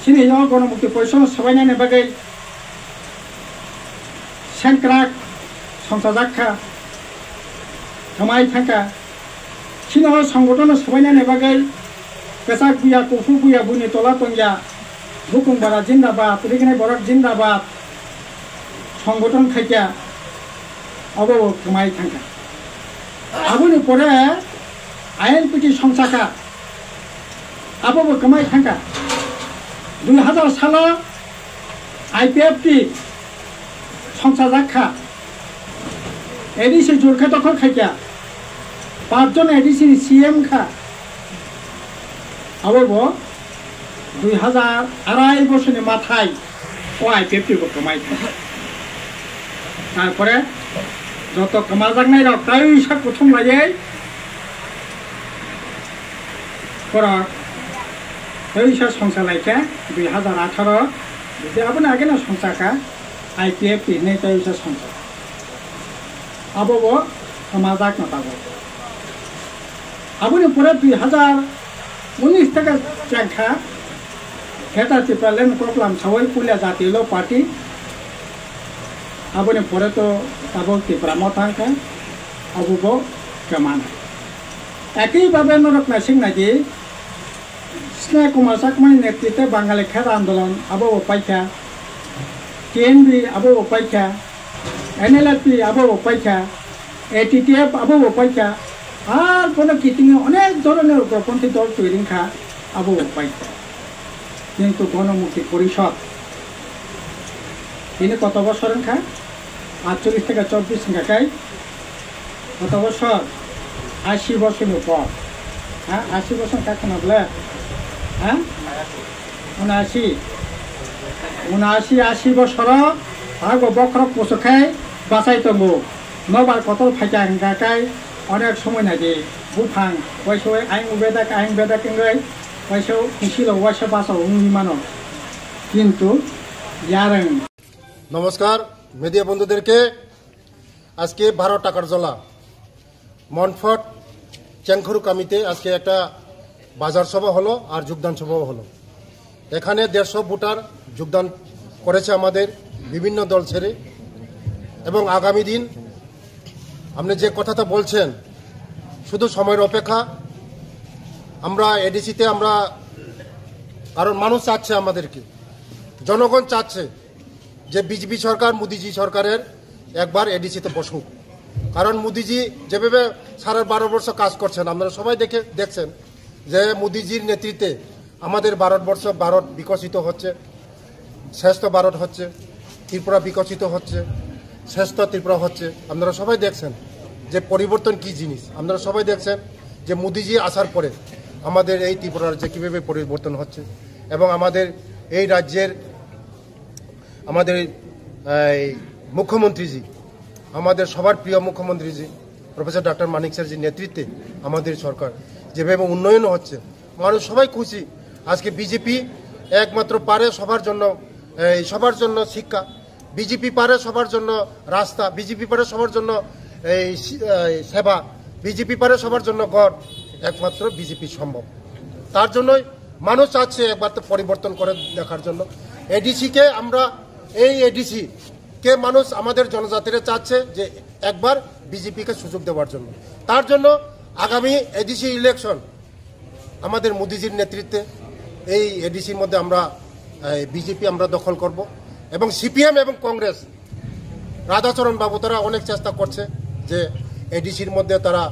sini yo gণমুক্তি পরিষদ সবাইনানি বাগै सेंक्राक संसाजाखा कमाई थाका सिनो संगठन सबाइनानि बागै पेसाक बुया कुफु बुया बुनि तला तंगिया बुकुं बारा जिंदाबाद रिगनाय बरक जिंदाबाद संगठन खाइया अबो कमाई थाका आबुनि परे आईएनपीटी संसाखा आबो कमाई थाका 2000 साल आईपीएफटी संसाजाखा एडिसी जुरखा तखर खाइया 5 जन एडिसी सीएम खा अब 2000 আড়াই বছরের মাথায় ও আইপিএফটি কমাই তারপরে যত কমা জাগনাই রক তাই সব প্রথম লাগে পর এই সব সংসার লাইকা 2018 যদি আপনি আগে না সংসারকা आईपीएफटी नहीं तो ऐसा संसार अब वो समाजाक न पाबो अब ने पूरे 2019 तक चंखा हेता चिपालेन प्रोग्राम सवई पुलिया जाति लो पार्टी अब ने पूरे तो तब तिप्रा मतांका अब वो कमाना एक ही बाबे नरक नसिंग नाजी स्नेह कुमार साकमनि नेतृत्व बांगाली खेर आंदोलन अब वो पाइका केएनबी अब उपायखा एनएलएफपी अब उपायखा एटीटीएफ अब उपायखा और कोनो किटिंग अनेक धरनेर उग्रपंथी दल तैरिखा अब उपायखा किन्तु गणमुक्ति परिषद इनि कत बछर खा 48 থেকে 24 संख्याकाय कत बछर 80 बछरनि पर हाँ 80 बछर काखना बोले हाँ 79 बछर आगो बख्रक पोसखाय बासाय तंगो नबार कतल फाइका गाकाय अनेक समय नागे बुफां वैसो आइं बेदा केंगै वैसो खुशिल वैसो बासाव उंगिमानो किन्तु यारें नमस्कार मीडिया बंधुदेरके आजके 12 टाकार जला मनफट चेंखुरु कामिते आजके एकटा बाजार सभा हलो और योगदान सभा हलो এখানে 150 ভোটার যোগদান করেছে আমাদের বিভিন্ন দল ছেড়ে এবং আগামী দিন আপনি যে কথাটা বলছেন শুধু সময়ের অপেক্ষা আমরা এডিসিতে আমরা কারণ মানুষ চাচ্ছে আমাদেরকে জনগণ চাচ্ছে যে বিজেপি সরকার মোদিজি সরকারের একবার এডিসিতে বসুক কারণ মোদিজি যেভাবে সারা 12 বছর কাজ করছেন আপনারা সবাই দেখছেন যে মোদিজির নেতৃত্বে আমাদের ভারত বিকশিত হচ্ছে শ্রেষ্ঠ ভারত হচ্ছে ত্রিপুরা বিকশিত হচ্ছে শ্রেষ্ঠ ত্রিপুরা হচ্ছে আপনারা সবাই দেখছেন যে পরিবর্তন কি জিনিস আপনারা সবাই দেখছেন যে মোদিজি আসার পরে আমাদের এই ত্রিপুরা রাজ্যে কিভাবে পরিবর্তন হচ্ছে এবং আমাদের এই রাজ্যের আমাদের মুখ্যমন্ত্রীজি আমাদের সবার প্রিয় মুখ্যমন্ত্রীজি প্রফেসর ডক্টর মানিক স্যারজির নেতৃত্বে আমাদের সরকার যেভাবে উন্নয়ন হচ্ছে মানুষ সবাই খুশি আজকে বিজেপি একমাত্র পারে সবার জন্য শিক্ষা বিজেপি পারে সবার জন্য রাস্তা বিজেপি পারে সবার জন্য সেবা বিজেপি পারে সবার জন্য ঘর একমাত্র বিজেপি সম্ভব তার জন্যই মানুষ চাচ্ছে একবার তো পরিবর্তন করে দেখার জন্য এডিসিকে আমরা এই এডিসি কে মানুষ আমাদের জনজাতিরা চাচ্ছে যে একবার বিজেপিকে সুযোগ দেওয়ার জন্য তার জন্য আগামী এডিসি ইলেকশন আমাদের মোদিজির নেতৃত্বে এই এডিসির মধ্যে আমরা বিজেপি আমরা দখল করব এবং সিপিএম এবং কংগ্রেস রাধাচরণ বাবু তারা অনেক চেষ্টা করছে যে এডিসির মধ্যে তারা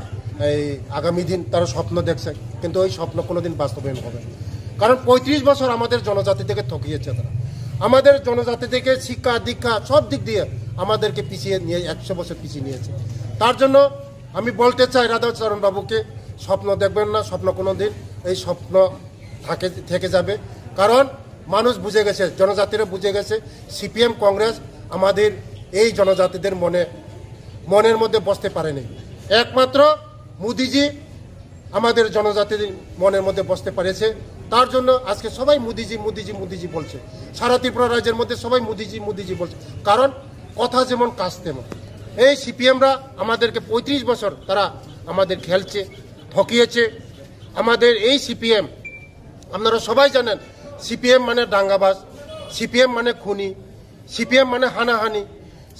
এই আগামী দিন তারা স্বপ্ন দেখছে কিন্তু ওই স্বপ্ন কোনোদিন বাস্তবায়ন হবে কারণ 35 বছর আমাদের জনজাতি থেকে ঠকিয়েছে তারা আমাদের জনজাতি থেকে শিক্ষা দীক্ষা সব দিক দিয়ে আমাদেরকে পিছিয়ে নিয়ে 100 বছর পিছিয়ে নিয়েছে তার জন্য আমি বলতে চাই রাধাচরণ বাবুকে স্বপ্ন দেখবেন না স্বপ্ন কোনোদিন এই স্বপ্ন থেকে যাবে কারণ মানুষ বুঝে গেছে জনজাতিরা বুঝে গেছে সিপিএম কংগ্রেস আমাদের এই জনজাতিদের মনের মধ্যে বসতে পারেনি একমাত্র মোদিজি আমাদের জনজাতিদের মনের মধ্যে বসতে পেরেছে তার জন্য আজকে সবাই মোদিজি মোদিজি মোদিজি বলছে সারা ত্রিপুরা রাজ্যের মধ্যে সবাই মোদিজি মোদিজি বলছে কারণ কথা যেমন কাজ তেমন এই সিপিএমরা আমাদেরকে 35 বছর তারা আমাদের খেলছে ঠকিয়েছে আমাদের এই সিপিএম আপনারা সবাই জানেন সিপিএম মানে দাঙ্গাবাজ, সিপিএম মানে খুনি, সিপিএম মানে হানাহানি,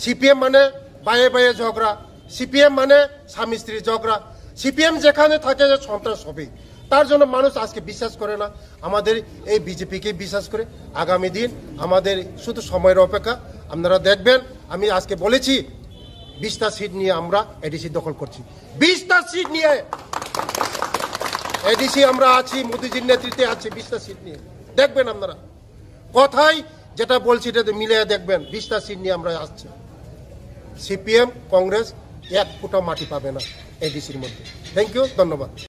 সিপিএম মানে বায়ে বায়ে ঝগড়া, সিপিএম মানে স্বামী স্ত্রী ঝগড়া, সিপিএম যেখানে থাকে যে সন্ত্রাস হবে। তার জন্য মানুষ আজকে বিশ্বাস করে না, আমাদের এই বিজেপিকে বিশ্বাস করে। আগামী দিন আমাদের শুধু সময়ের অপেক্ষা। আপনারা দেখবেন, আমি আজকে বলেছি 20টা সিট নিয়ে আমরা এডিসি দখল করছি। 20টা সিট নিয়ে এডিসি আমরা আছি, মোদিজির নেতৃত্বে আছি। 20টা সিট নিয়ে দেখবেন আপনারা, কথাই যেটা বলছি এটা মিলিয়ে দেখবেন। 20টা সিট নিয়ে আমরা আসছি। সিপিএম কংগ্রেস এক ফুটা মাটি পাবে না এডিসির মধ্যে। থ্যাংক ইউ, ধন্যবাদ।